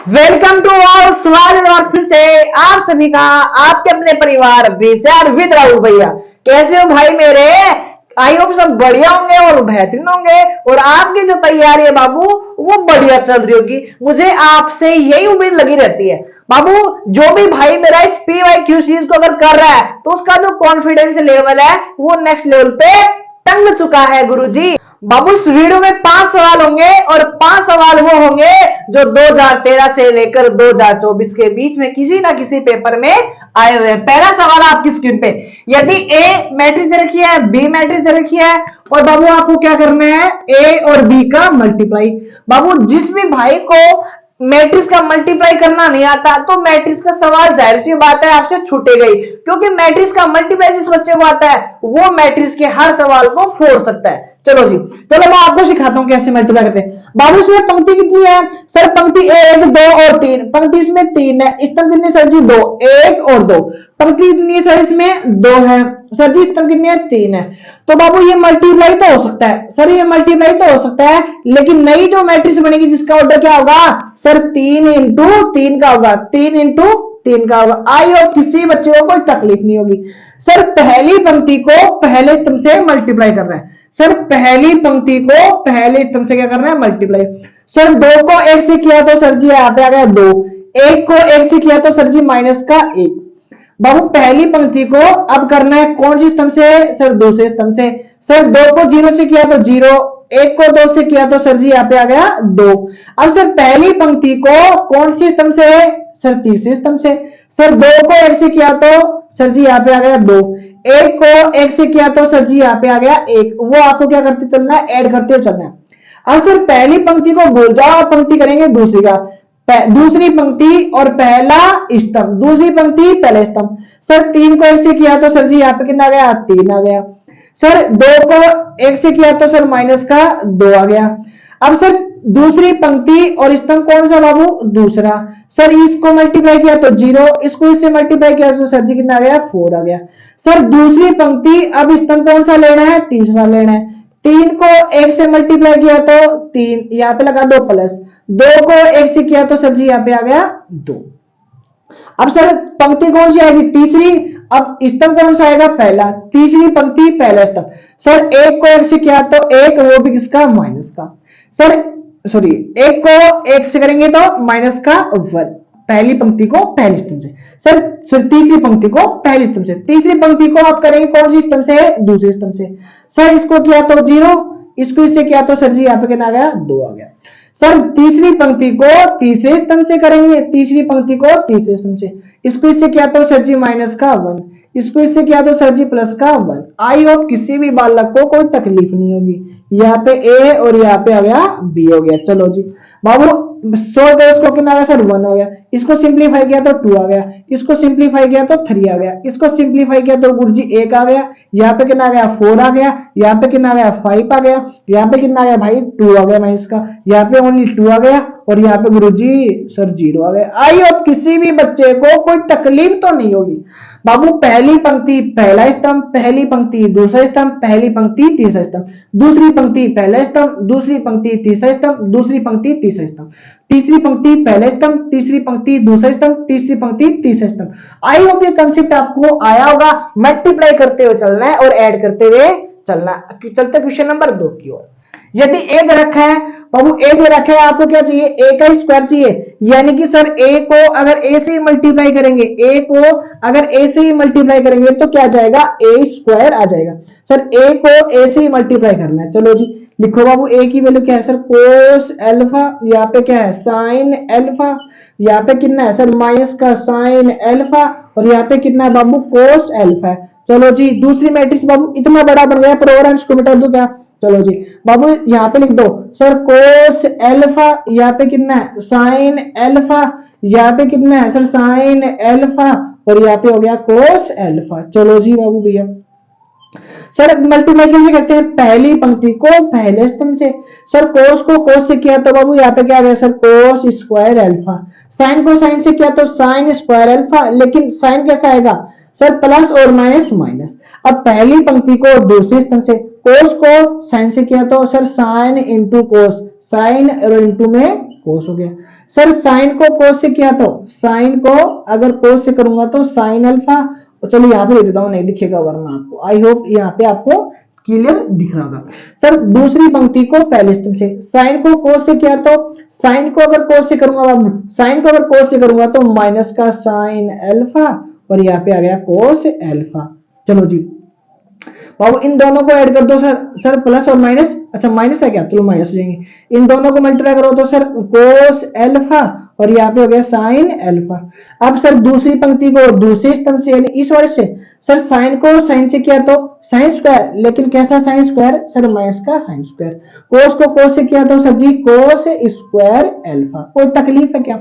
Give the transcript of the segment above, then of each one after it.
Welcome to all, स्वागत है फिर से आप सभी का आपके अपने परिवार विचार विद राहुल भैया। कैसे हो भाई मेरे? आई होप सब बढ़िया होंगे और बेहतरीन होंगे और आपकी जो तैयारी है बाबू वो बढ़िया चल रही होगी। मुझे आपसे यही उम्मीद लगी रहती है बाबू। जो भी भाई मेरा इस PYQ सीरीज को अगर कर रहा है तो उसका जो कॉन्फिडेंस लेवल है वो नेक्स्ट लेवल पे टंग चुका है गुरुजी। बाबू इस वीडियो में 5 सवाल होंगे और 5 सवाल वो होंगे जो 2013 से लेकर 2024 के बीच में किसी ना किसी पेपर में आए हुए हैं। पहला सवाल आपकी स्क्रीन पे, यदि ए मैट्रिक्स दे रखी है, बी मैट्रिक्स दे रखी है और बाबू आपको क्या करना है, ए और बी का मल्टीप्लाई। बाबू जिस भी भाई को मैट्रिक्स का मल्टीप्लाई करना नहीं आता तो मैट्रिक्स का सवाल जाहिर सी बात है आपसे छूटेगा ही, क्योंकि मैट्रिक्स का मल्टीप्लाई जिस बच्चे को आता है वो मैट्रिक्स के हर सवाल को फोड़ सकता है। चलो जी, चलो मैं आपको सिखाता हूं कैसे मल्टीप्लाई करते हैं। बाबू इसमें पंक्ति कितनी है सर? पंक्ति 1 2 और 3। पंक्ति इसमें 3 है, स्तंभ कितने सर जी? 2, 1 और 2। पंक्ति कितनी है सर? इसमें 2 है सर जी। स्तंभ कितने है? 3 है। तो बाबू ये मल्टीप्लाई तो हो सकता है सर, ये मल्टीप्लाई तो हो सकता है, लेकिन नई जो मैट्रिक्स बनेगी जिसका ऑर्डर क्या होगा सर? 3 इंटू 3 का होगा, 3 इंटू 3 का होगा। आई और किसी बच्चे को कोई तकलीफ नहीं होगी। सर पहली पंक्ति को पहले स्तंभ से मल्टीप्लाई कर रहे हैं सर, पहली पंक्ति को पहले स्तंभ से क्या कर रहे हैं? मल्टीप्लाई। सर 2 को 1 से किया तो सर जी यहाँ पे आ गया 2, 1 को 1 से किया तो सर जी माइनस का 1। बाबू पहली पंक्ति को अब करना है कौन सी स्तंभ से सर? दूसरे स्तंभ से। सर 2 को 0 से किया तो 0, 1 को 2 से किया तो सर जी यहाँ पे आ गया 2। अब सर पहली पंक्ति को कौन सी स्तंभ से सर? तीसरे स्तंभ से। सर 2 को 1 से किया तो सर जी यहाँ पे आ गया 2, 1 को 1 से किया तो सर जी यहाँ पे आ गया 1। वो आपको क्या करते चलना है? ऐड करते हुए चलना है। अब सर पहली पंक्ति को भूल जाओ, पंक्ति करेंगे दूसरी का। दूसरी पंक्ति और पहला स्तंभ, दूसरी पंक्ति पहले स्तंभ। सर 3 को 1 से किया तो सर जी यहाँ पे कितना आ गया? 3 आ गया। सर 2 को 1 से किया तो सर माइनस का 2 आ गया। अब सर दूसरी पंक्ति और स्तंभ कौन सा बाबू? दूसरा। सर इसको मल्टीप्लाई किया तो 0, इसको इससे मल्टीप्लाई किया तो सर जी कितना आ गया? 4 आ गया। सर दूसरी पंक्ति अब स्तंभ कौन सा लेना है? तीसरा लेना है। 3 को 1 से मल्टीप्लाई किया तो 3, यहाँ पे लगा 2 प्लस, 2 को 1 से किया तो सर जी यहाँ पे आ गया 2। अब सर पंक्ति कौन सी आएगी? तीसरी। अब स्तंभ कौन सा आएगा? पहला। तीसरी पंक्ति पहला स्तंभ। सर 1 को 1 से किया तो 1, वो भी किसका? माइनस का। सर सॉरी 1 को 1 से करेंगे तो माइनस का 1। पहली पंक्ति को पहले स्तंभ से। सर तीसरी पंक्ति को पहले स्तंभ से। तीसरी पंक्ति को आप करेंगे कौन सी स्तंभ से? दूसरे स्तंभ से। सर इसको किया तो 0, इसको इससे किया तो सर जी यहाँ पे कितना आ गया? 2 आ गया। सर तीसरी पंक्ति को तीसरे स्तंभ से करेंगे, तीसरी पंक्ति को तीसरे स्तंभ से। इसको इससे किया तो सर जी माइनस का 1, इसको इससे किया तो सर जी प्लस का 1। आई होप किसी भी बालक को कोई तकलीफ नहीं होगी। यहाँ पे ए और यहाँ पे आ गया बी हो गया। चलो जी बाबू सोल्व करो, इसको कितना आ गया सर? 1 हो गया। इसको सिंप्लीफाई किया तो 2 आ गया, इसको सिंप्लीफाई किया तो 3 आ गया, इसको सिंप्लीफाई किया तो गुरुजी 1 आ गया। यहाँ पे कितना आ गया? 4 आ गया। यहाँ पे कितना आ गया? 5 आ गया। यहाँ पे कितना आ गया भाई? 2 आ गया माइनस का। यहाँ पे ओनली 2 आ गया और यहाँ पे गुरुजी सर 0 आ गया। आई होप किसी भी बच्चे को कोई तकलीफ तो नहीं होगी। बाबू पहली पंक्ति पहला स्तंभ, पहली पंक्ति दूसरा स्तंभ, पहली पंक्ति तीसरा स्तंभ, दूसरी पंक्ति पहला स्तंभ, दूसरी पंक्ति तीसरा स्तंभ, दूसरी पंक्ति तीसरा स्तंभ, तीसरी पंक्ति पहला स्तंभ, तीसरी पंक्ति दूसरा स्तंभ, तीसरी पंक्ति तीसरा स्तंभ। आई होप ये कंसेप्ट आपको आया होगा। मल्टीप्लाई करते हुए चलना है और ऐड करते हुए चलना। चलते क्वेश्चन नंबर 2 की ओर। यदि ए दे रखा है बाबू, ए दे रखा है, आपको क्या चाहिए? ए का स्क्वायर चाहिए। यानी कि सर ए को अगर ए से ही मल्टीप्लाई करेंगे, ए को अगर ए से ही मल्टीप्लाई करेंगे तो क्या जाएगा? ए स्क्वायर आ जाएगा। सर ए को ए से ही मल्टीप्लाई करना है। चलो जी लिखो बाबू, ए की वैल्यू क्या है सर? Cos alpha. यहाँ पे क्या है? Sine alpha. यहाँ पे कितना है सर? माइनस का साइन अल्फा। और यहाँ पे कितना है बाबू? Cos alpha. चलो जी दूसरी मैट्रिक्स बाबू इतना बड़ा बन गया, पर और इसको मिटा दूं क्या? चलो जी बाबू यहाँ पे लिख दो सर कोस अल्फा। यहाँ पे कितना है? Sine alpha. यहाँ पे कितना है सर? Sine alpha. और यहाँ पे हो गया कोस अल्फा। चलो जी बाबू भैया सर मल्टीप्लाई कैसे करते हैं? पहली पंक्ति को पहले स्तंभ से। सर कोस को कोस से किया तो बाबू यहाँ पे क्या आ गया sir? Cos square alpha. Sine को साइन से किया तो साइन स्क्वायर अल्फा। लेकिन साइन कैसा आएगा सर? प्लस और माइनस माइनस। अब पहली पंक्ति को दूसरे स्तंभ से, कोस को साइन से किया तो sir sine into cos, sine और इंटू में कोस हो गया। सर साइन को कोस से किया तो साइन को अगर कोस से करूंगा तो साइन अल्फा, चलो यहाँ पे दे देता हूँ, नहीं दिखेगा वरना आपको, आई होप यहाँ पे आपको क्लियर दिख रहा होगा। सर दूसरी पंक्ति को पहले स्तंभ से, साइन को कोस से किया तो साइन को अगर कोस से करूंगा, साइन को अगर कोस से करूंगा तो माइनस का साइन अल्फा और यहाँ पे आ गया कोस अल्फा। चलो जी बाबू इन दोनों को ऐड कर दो सर, सर प्लस और माइनस, अच्छा माइनस है क्या, चलो माइनस हो जाएंगे। इन दोनों को मल्टीप्लाई करो तो सर कोस अल्फा और यहाँ पे हो गया साइन अल्फा। अब सर दूसरी पंक्ति को दूसरे स्तंभ से यानी इस वर्ड से, सर साइन को साइन से किया तो साइन स्क्वायर, लेकिन कैसा साइन स्क्वायर, सर माइनस का साइन स्क्वायर। कोस को कोस से किया तो सर जी कोस स्क्वायर अल्फा। कोई तकलीफ है क्या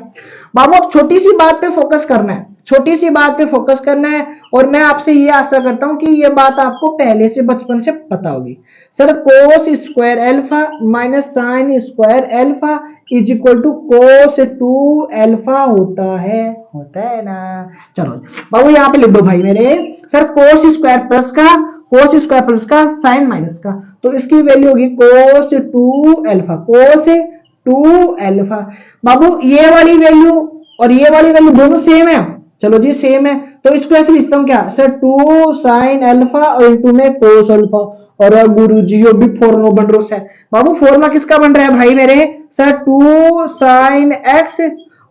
बाबू? अब छोटी सी बात पे फोकस करना है, छोटी सी बात पे फोकस करना है, और मैं आपसे ये आशा करता हूं कि ये बात आपको पहले से बचपन से पता होगी। Sir cos square alpha minus sine square alpha is equal to cos 2 alpha होता है ना। चलो बाबू यहाँ पे लिख दो भाई मेरे, सर कोस स्क्वायर प्लस का, कोस स्क्वायर प्लस का साइन माइनस का, तो इसकी वैल्यू होगी कोस 2 अल्फा, कोस 2 अल्फा। बाबू ये वाली वैल्यू और ये वाली वैल्यू दोनों सेम है, चलो जी सेम है, तो इसको ऐसे लिखता हूं क्या सर 2 साइन अल्फा और इनटू में कोस अल्फा। और गुरुजी ये भी फॉर्मूला बन रहा है बाबू, फॉर्मूला किसका बन रहा है भाई मेरे, सर 2 साइन एक्स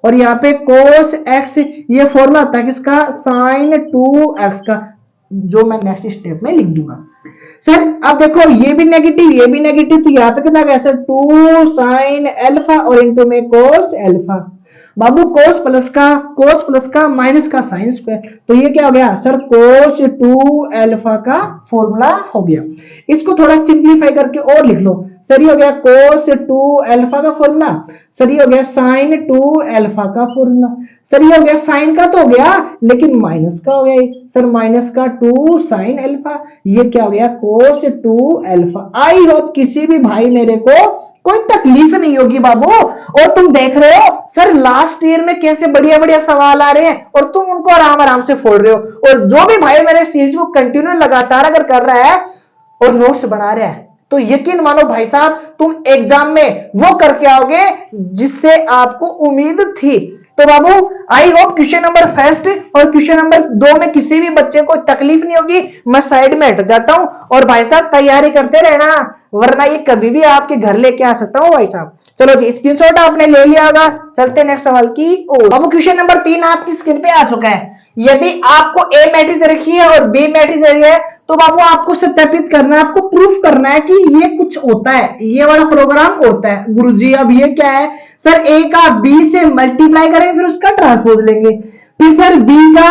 और यहाँ पे कोस एक्स, ये फॉर्मूला आता है किसका, साइन 2x का, जो मैं नेक्स्ट स्टेप में लिख दूंगा। सर अब देखो ये भी नेगेटिव ये भी नेगेटिव, तो यहाँ पे कितना गया सर 2 साइन अल्फा और इनटू में कोस अल्फा। बाबू कोस प्लस का माइनस का साइन स्क्वायर, तो ये क्या हो गया सर कोस 2 अल्फा का फॉर्मूला हो गया। इसको थोड़ा सिंप्लीफाई करके और लिख लो, सर ये हो गया कोस 2 अल्फा का फॉर्मूला, सर ये हो गया साइन 2 अल्फा का फॉर्मूला, सर ये हो गया साइन का तो हो गया लेकिन माइनस का हो गया, सर माइनस का 2 साइन अल्फा, ये क्या हो गया कोस 2 अल्फा। आई होप किसी भी भाई मेरे को कोई तकलीफ नहीं होगी बाबू। और तुम देख रहे हो सर लास्ट ईयर में कैसे बढ़िया बढ़िया सवाल आ रहे हैं और तुम उनको आराम आराम से फोड़ रहे हो, और जो भी भाई मेरे सीरीज को कंटिन्यू लगातार अगर कर रहा है और नोट्स बना रहा है तो यकीन मानो भाई साहब तुम एग्जाम में वो करके आओगे जिससे आपको उम्मीद थी। तो बाबू I hope question number first और क्वेश्चन नंबर 2 में किसी भी बच्चे को तकलीफ नहीं होगी। मैं साइड में हट जाता हूं और भाई साहब तैयारी करते रहना, वरना ये कभी भी आपके घर लेके आ सकता हूं भाई साहब। चलो जी स्क्रीनशॉट आपने ले लिया होगा, चलते नेक्स्ट सवाल की ओर। बाबू क्वेश्चन नंबर 3 आपकी स्क्रीन पे आ चुका है। यदि आपको ए मैट्रिक्स रखी है और बी मैट्रिक्स रखी है तो बाबू आपको सत्यापित करना है, आपको प्रूफ करना है कि ये कुछ होता है, ये वाला प्रोग्राम होता है। गुरुजी अब ये क्या है, सर ए का बी से मल्टीप्लाई करेंगे फिर उसका ट्रांसपोज लेंगे, फिर सर बी का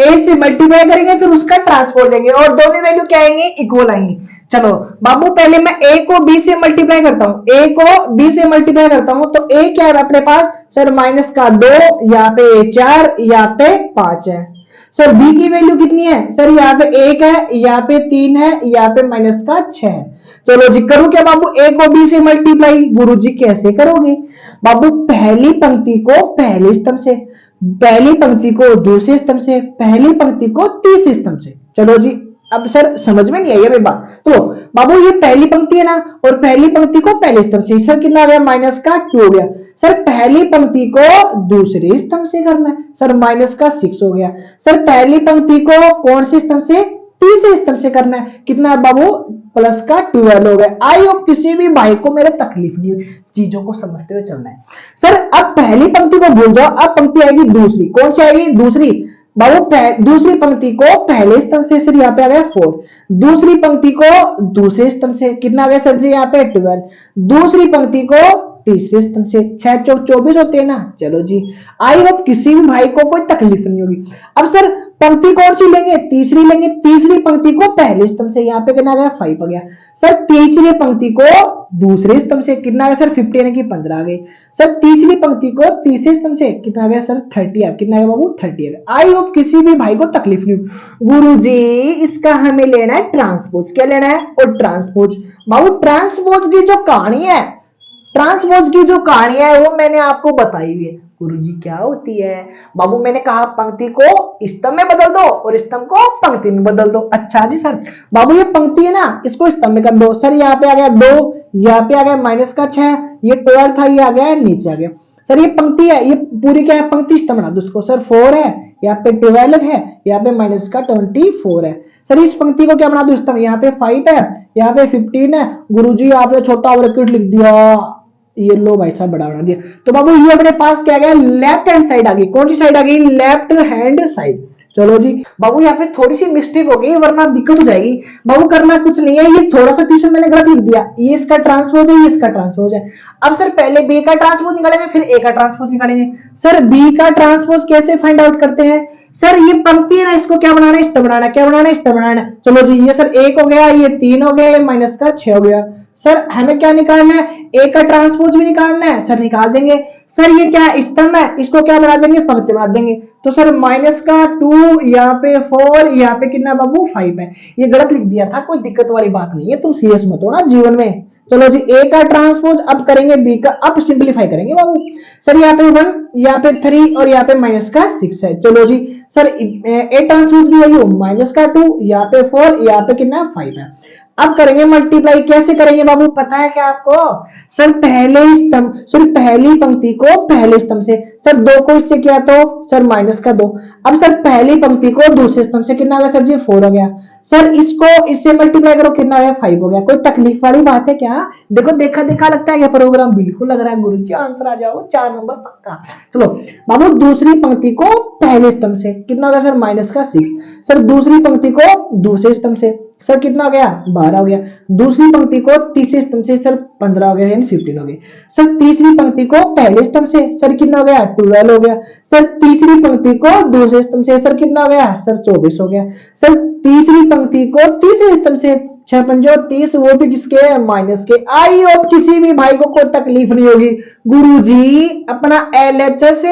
ए से मल्टीप्लाई करेंगे फिर उसका ट्रांसपोज लेंगे, और दोनों वैल्यू क्या आएंगे, इक्वल आएंगी। चलो बाबू पहले मैं ए को बी से मल्टीप्लाई करता हूं, ए को बी से मल्टीप्लाई करता हूं तो ए क्या है अपने पास, सर माइनस का 2, यहाँ पे 4, यहाँ पे 5 है। सर बी की वैल्यू कितनी है, सर यहाँ पे 1 है, यहाँ पे 3 है, यहाँ पे माइनस का 6 है। चलो जी करूं क्या बाबू, ए को बी से मल्टीप्लाई, गुरुजी कैसे करोगे बाबू, पहली पंक्ति को पहले स्तंभ से, पहली पंक्ति को दूसरे स्तंभ से, पहली पंक्ति को तीसरे स्तंभ से। चलो जी अब सर समझ में नहीं आई है बात, तो बाबू ये पहली पंक्ति है ना, और पहली पंक्ति को पहले स्तंभ से, सर कितना आ गया माइनस का 2 हो गया। सर पहली पंक्ति को दूसरे स्तंभ से करना है, सर माइनस का 6 हो गया। सर पहली पंक्ति को कौन से स्तंभ से, तीसरे स्तंभ से करना है, कितना है बाबू प्लस का 12 हो गया। आई होप किसी भी भाई को मेरे तकलीफ नहीं हुई, चीजों को समझते हुए चलना है। सर अब पहली पंक्ति को भूल जाओ, अब पंक्ति आएगी दूसरी, कौन सी आएगी दूसरी बाबू, दूसरी पंक्ति को पहले स्तंभ से, सर यहाँ पे आ गया 4, दूसरी पंक्ति को दूसरे स्तंभ से, कितना आ गया सर जी यहाँ पे 12, दूसरी पंक्ति को तीसरे स्तंभ से, 6 चौक 24 होते हैं ना। चलो जी आई होप किसी भी भाई को कोई तकलीफ नहीं होगी। अब सर पंक्ति कौन सी लेंगे, तीसरी लेंगे, तीसरी पंक्ति को पहले स्तंभ से, यहाँ पे कितना आ गया 5 आ गया। सर तीसरी पंक्ति को दूसरे स्तंभ से, कितना आ गया सर 50 यानी कि 15 आ गए। सर तीसरी पंक्ति को तीसरे स्तंभ से, कितना आ गया सर 30, कितना आ गया बाबू 30 आ गया। आई होप किसी भी भाई को तकलीफ नहीं होगी। गुरुजी इसका हमें लेना है ट्रांसपोज, क्या लेना है, और ट्रांसपोज बाबू, ट्रांसपोज की जो कहानी है, ट्रांसपोज की जो कहानी है वो मैंने आपको बताई हुई है। गुरुजी क्या होती है बाबू, मैंने कहा पंक्ति को स्तंभ में बदल दो और स्तंभ को पंक्ति में बदल दो। अच्छा जी सर बाबू ये पंक्ति है ना, इसको स्तंभ में कर दो। सर यहाँ पे आ गया 2, यहाँ पे आ गया माइनस का 6, ये 12 था, ये आ गया नीचे आ गया। सर ये पंक्ति है, ये पूरी क्या है, पंक्ति स्तंभ बना दो उसको। सर 4 है, यहाँ पे 12 है, यहाँ पे माइनस का 24 है। सर इस पंक्ति को क्या बना दो स्तंभ, यहाँ पे 5 है, यहाँ पे 15 है। गुरुजी आपने छोटा ब्रैकेट लिख दिया, ये लो भाई साहब बड़ा बना दिया। तो बाबू ये अपने पास क्या गया, लेफ्ट हैंड साइड आ गई। कौन सी साइड आ गई, लेफ्ट हैंड साइड। चलो जी बाबू यहाँ पे थोड़ी सी मिस्टेक हो गई वरना दिक्कत हो जाएगी। बाबू करना कुछ नहीं है, ये थोड़ा सा क्वेश्चन मैंने गलत लिख दिया, ये इसका ट्रांसपोज है, ये इसका ट्रांसपोज है। अब सर पहले बी का ट्रांसपोज निकालेंगे फिर ए का ट्रांसपोज निकालेंगे। सर बी का ट्रांसपोज कैसे फाइंड आउट करते हैं, सर ये पंक्ति है ना, इसको क्या बनाना है, इस तरह बनाना है, क्या बनाना है, इस तरह बनाना है। चलो जी ये सर 1 हो गया, ये 3 हो गया, ये माइनस का 6 हो गया। सर हमें क्या निकालना है, ए का ट्रांसपोज भी निकालना है। सर निकाल देंगे। सर ये क्या स्तंभ है, इसको क्या बना देंगे, पंक्ति बना देंगे। तो सर माइनस का 2, यहाँ पे 4, यहाँ पे कितना बाबू 5 है। ये गलत लिख दिया था, कोई दिक्कत वाली बात नहीं है, तुम सीरियस मत हो ना जीवन में। चलो जी ए का ट्रांसपोज अब करेंगे बी का, अब सिंपलीफाई करेंगे बाबू। सर यहाँ पे 1, यहाँ पे 3 और यहाँ पे माइनस का 6 है। चलो जी सर ए ट्रांसपोज की वैल्यू माइनस का 2, यहाँ पे 4, यहाँ पे कितना 5 है। अब करेंगे मल्टीप्लाई, कैसे करेंगे बाबू पता है क्या आपको, सर पहले स्तंभ, सर पहली पंक्ति को पहले स्तंभ से, सर 2 को इससे किया तो सर माइनस का 2। अब सर पहली पंक्ति को दूसरे स्तंभ से कितना आ गया सर जी 4 हो गया। सर इसको इससे मल्टीप्लाई करो कितना है 5 हो गया। कोई तकलीफ वाली बात है क्या, देखो देखा देखा लगता है क्या प्रोग्राम, बिल्कुल लग रहा है गुरुजी आंसर आ जाओ 4 नंबर पक्का। चलो बाबू दूसरी पंक्ति को पहले स्तंभ से कितना होगा सर माइनस का 6। सर दूसरी पंक्ति को दूसरे स्तंभ से सर कितना हो गया 12 हो गया। दूसरी पंक्ति को तीसरे स्तंभ से सर 15 हो गया यानी 15 हो गया। सर तीसरी पंक्ति को पहले स्तंभ से सर कितना हो गया 12 हो गया। सर तीसरी पंक्ति को दूसरे स्तंभ से सर कितना हो गया सर 24 हो गया। सर तीसरी पंक्ति को तीसरे स्तंभ से 6 पंजो 30, वो भी किसके माइनस के। आई होप किसी भी भाई को कोई तकलीफ नहीं होगी। गुरुजी अपना LHS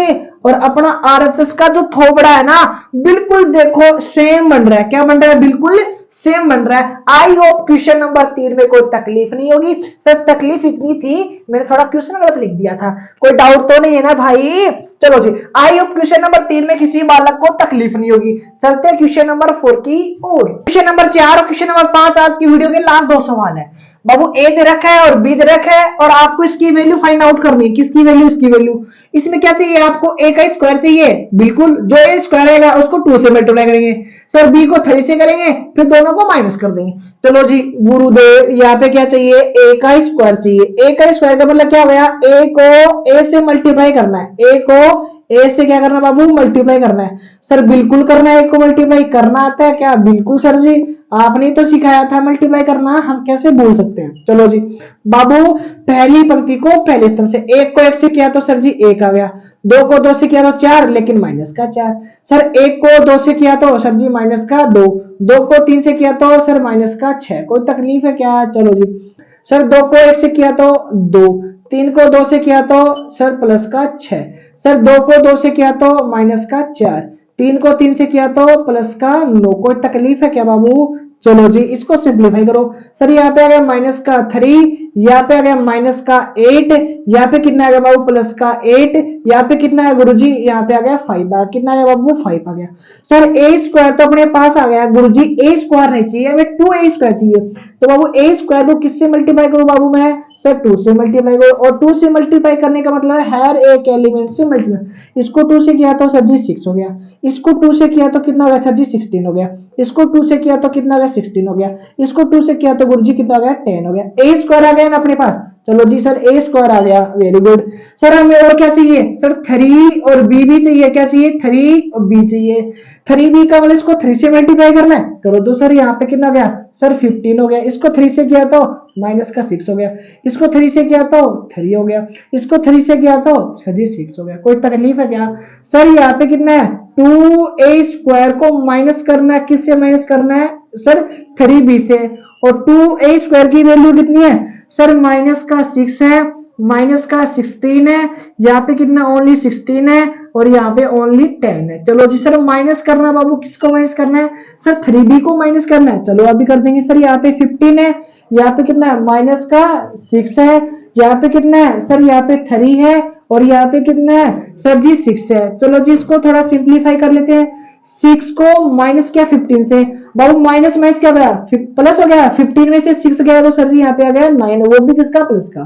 और अपना RHS का जो थोबड़ा है ना बिल्कुल देखो सेम बन रहा है, क्या बन रहा है, बिल्कुल सेम बन रहा है। आई होप क्वेश्चन नंबर 3 में कोई तकलीफ नहीं होगी। सर तकलीफ इतनी थी मैंने थोड़ा क्वेश्चन गलत लिख दिया था, कोई डाउट तो नहीं है ना भाई। चलो जी आई होप क्वेश्चन नंबर 3 में किसी बालक को तकलीफ नहीं होगी। चलते हैं क्वेश्चन नंबर 4 की ओर। क्वेश्चन नंबर 4 और क्वेश्चन नंबर 5 आज की वीडियो के लास्ट 2 सवाल है। बाबू ए दे रखा है और बी दे रखा है और आपको इसकी वैल्यू फाइंड आउट करनी है। किसकी वैल्यू, इसकी वैल्यू। इसमें क्या चाहिए आपको, ए का स्क्वायर चाहिए, बिल्कुल जो ए स्क्वायर रहेगा उसको 2 से मल्टीप्लाई करेंगे। सर बी को 3 से करेंगे फिर दोनों को माइनस कर देंगे। चलो जी गुरुदेव यहाँ पे क्या चाहिए, ए का स्क्वायर चाहिए। ए का स्क्वायर का मतलब क्या हो गया, ए को ए से मल्टीप्लाई करना है, ए को ए से क्या करना बाबू मल्टीप्लाई करना है। सर बिल्कुल करना है, ए को मल्टीप्लाई करना आता है क्या, बिल्कुल सर जी आपने तो सिखाया था मल्टीप्लाई करना, हम कैसे भूल सकते हैं। चलो जी बाबू पहली पंक्ति को पहले स्तंभ से, 1 को 1 से किया तो सर जी 1 आ गया, 2 को 2 से किया तो 4 लेकिन माइनस का 4। सर 1 को 2 से किया तो सर जी माइनस का 2, 2 को 3 से किया तो सर माइनस का 6। कोई तकलीफ है क्या। चलो जी सर 2 को 1 से किया तो 2, 3 को 2 से किया तो सर प्लस का 6। सर 2 को 2 से किया तो माइनस का 4, 3 को 3 से किया तो प्लस का 9। कोई तकलीफ है क्या बाबू। चलो जी इसको सिंप्लीफाई करो। सर यहाँ पे आ गया माइनस का 3, यहाँ पे आ गया माइनस का 8, यहाँ पे कितना आ गया बाबू प्लस का 8, यहाँ पे कितना है गुरुजी, यहाँ पे आ गया 5, कितना आ गया बाबू 5 आ गया। सर ए स्क्वायर तो अपने पास आ गया गुरुजी, ए स्क्वायर नहीं चाहिए हमें 2a स्क्वायर चाहिए। तो बाबू ए स्क्वायर को किससे मल्टीप्लाई करूं बाबू मैं, सर 2 से मल्टीप्लाई करो। और 2 से मल्टीप्लाई करने का मतलब है हर एक एलिमेंट से मल्टीप्लाई। इसको 2 से किया तो सर जी 6 हो गया, इसको 2 से किया तो कितना हो गया सर जी 16 हो गया, इसको 2 से किया तो कितना हो गया 16 हो गया, इसको 2 से किया तो गुरुजी कितना हो गया 10 हो गया। ए स्क्वायर आ गया ना अपने पास। चलो जी सर ए स्क्वायर आ गया, वेरी गुड। सर हमें और क्या चाहिए, सर 3 और बी भी चाहिए। क्या चाहिए, 3 और बी चाहिए। 3b का मतलब इसको 3 से मल्टीप्लाई करना है, करो तो सर यहाँ पे कितना गया सर 15 हो गया। इसको 3 से किया तो माइनस का 6 हो गया, इसको 3 से किया तो 3 हो गया, इसको 3 से किया तो सर जी 6 हो गया। कोई तकलीफ है क्या। सर यहाँ पे कितना है 2a स्क्वायर को माइनस करना है, किससे माइनस करना है सर 3b से। और 2a स्क्वायर की वैल्यू कितनी है सर माइनस का 6 है, माइनस का 16 है, यहाँ पे कितना ओनली 16 है और यहाँ पे ओनली 10 है। चलो जी सर माइनस करना है बाबू, किसको माइनस करना है सर 3b को माइनस करना है। चलो अभी कर देंगे। सर यहाँ पे 15 है, यहाँ पे कितना है माइनस का 6 है, यहाँ पे कितना है सर यहाँ पे 3 है और यहाँ पे कितना है सर जी 6 है। चलो जी इसको थोड़ा सिंप्लीफाई कर लेते हैं। 6 को माइनस किया 15 से, बाबू माइनस माइनस क्या गया प्लस हो गया, 15 में से 6 गया तो सर जी यहाँ पे आ गया 9, वो भी किसका प्लस का।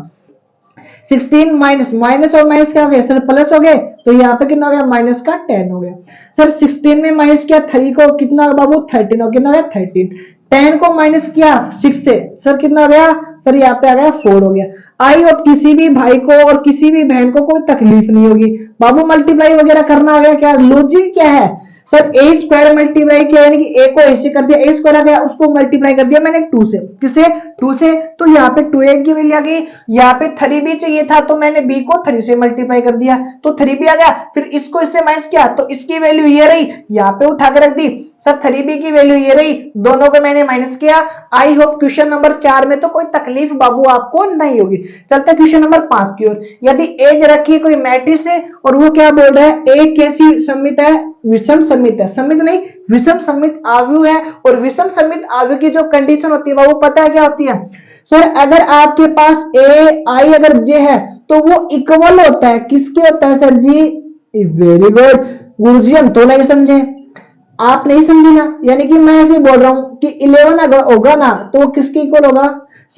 16 माइनस माइनस और माइनस क्या हो गया सर, प्लस हो गए, तो यहाँ पे कितना हो गया माइनस का 10 हो गया। सर 16 में माइनस किया 3 को, कितना हो बाबू 13 हो, कितना हो गया 13। 10 को माइनस किया 6 से, सर कितना हो गया सर, यहाँ पे आ गया 4 हो गया। आई होप किसी भी भाई को और किसी भी बहन को कोई तकलीफ नहीं होगी। बाबू मल्टीप्लाई वगैरह करना आ गया, क्या लॉजिक क्या है सर, ए स्क्वायर मल्टीप्लाई किया यानी कि ए को ऐसे कर दिया, ए स्क्वायर आ गया, उसको मल्टीप्लाई कर दिया मैंने 2 से, किसे 2 से, तो यहाँ पे 2a की वैल्यू आ गई। यहाँ पे 3b चाहिए था तो मैंने b को 3 से मल्टीप्लाई कर दिया तो 3b आ गया। फिर इसको इससे माइनस किया तो इसकी वैल्यू ये रही, यहाँ पे उठा के रख दी। सर 3b की वैल्यू ये रही, दोनों को मैंने माइनस किया। आई होप क्वेश्चन नंबर 4 में तो कोई तकलीफ बाबू आपको नहीं होगी। चलते क्वेश्चन नंबर 5 की ओर। यदि एज रखी कोई मैट्रिक्स है और वो क्या बोल रहा है, ए कैसी सममित है, विषम सममित है, सममित नहीं विषम सममित आव्यूह है। और विषम सममित आव्यूह की जो कंडीशन होती है वो पता है क्या होती है सर, अगर आपके पास ए आई अगर जे है तो वो इक्वल होता है, किसके होता है सर जी, वेरी गुड गुरुजी, हम तो नहीं समझे, आप नहीं समझे ना, यानी कि मैं ऐसे बोल रहा हूं कि 11 अगर होगा ना तो वो किसके इक्वल होगा,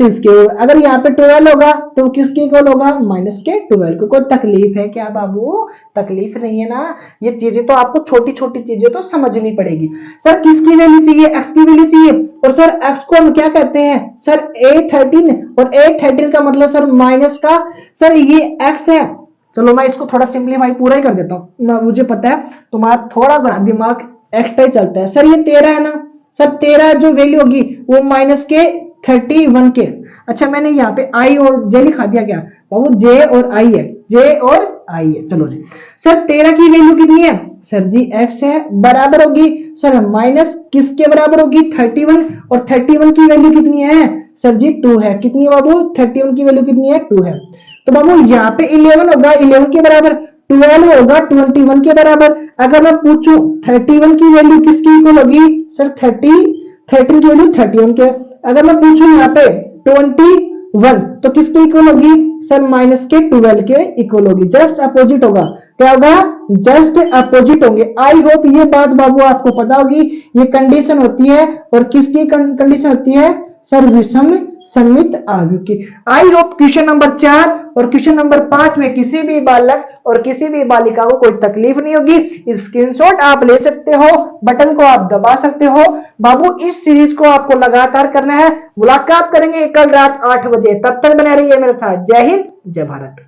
6 के। अगर यहाँ पे 12 होगा तो वो किसके इक्वल होगा, माइनस के 12 को। कोई तकलीफ है क्या बाबू, तकलीफ नहीं है ना, ये चीजें तो आपको छोटी छोटी चीजें तो समझनी पड़ेगी। सर किसकी वैल्यू चाहिए, एक्स की वैल्यू चाहिए, और सर एक्स को हम क्या कहते हैं सर, A13, और A13 का मतलब सर माइनस का, सर ये एक्स है। चलो मैं इसको थोड़ा सिंप्लीफाई पूरा ही कर देता हूँ, मुझे पता है तुम्हारा थोड़ा बड़ा दिमाग एक्स्ट्रा ही चलता है। सर ये 13 है ना, सर 13 जो वैल्यू होगी वो माइनस के 31 के। अच्छा मैंने यहाँ पे आई और जे लिखा दिया क्या बाबू, जे और आई है, जे और आई है। चलो जी सर 13 की वैल्यू कितनी है सर जी, एक्स है, बराबर होगी सर माइनस किसके बराबर होगी 31, और 31 की वैल्यू कितनी है सर जी 2 है। कितनी है बाबू, 31 की वैल्यू कितनी है 2 है। तो बाबू यहाँ पे 11 होगा 11 के बराबर, 12 होगा 21 के बराबर। अगर मैं पूछूं 31 की वैल्यू किसकी इक्वल होगी सर, 13 की वैल्यू 31 के। अगर मैं पूछूं यहाँ पे 21 तो किसके इक्वल होगी सर, माइनस के 12 के इक्वल होगी, जस्ट अपोजिट होगा। क्या होगा, जस्ट अपोजिट होंगे। आई होप ये बात बाबू आपको पता होगी, ये कंडीशन होती है, और किसकी कंडीशन होती है सर, विषम सममित आव्यूह की। आई होप क्वेश्चन नंबर 4 और क्वेश्चन नंबर 5 में किसी भी बालक और किसी भी बालिका को कोई तकलीफ नहीं होगी। स्क्रीनशॉट आप ले सकते हो, बटन को आप दबा सकते हो। बाबू इस सीरीज को आपको लगातार करना है। मुलाकात करेंगे कल रात 8 बजे, तब तक बने रहिए मेरे साथ। जय हिंद जय भारत।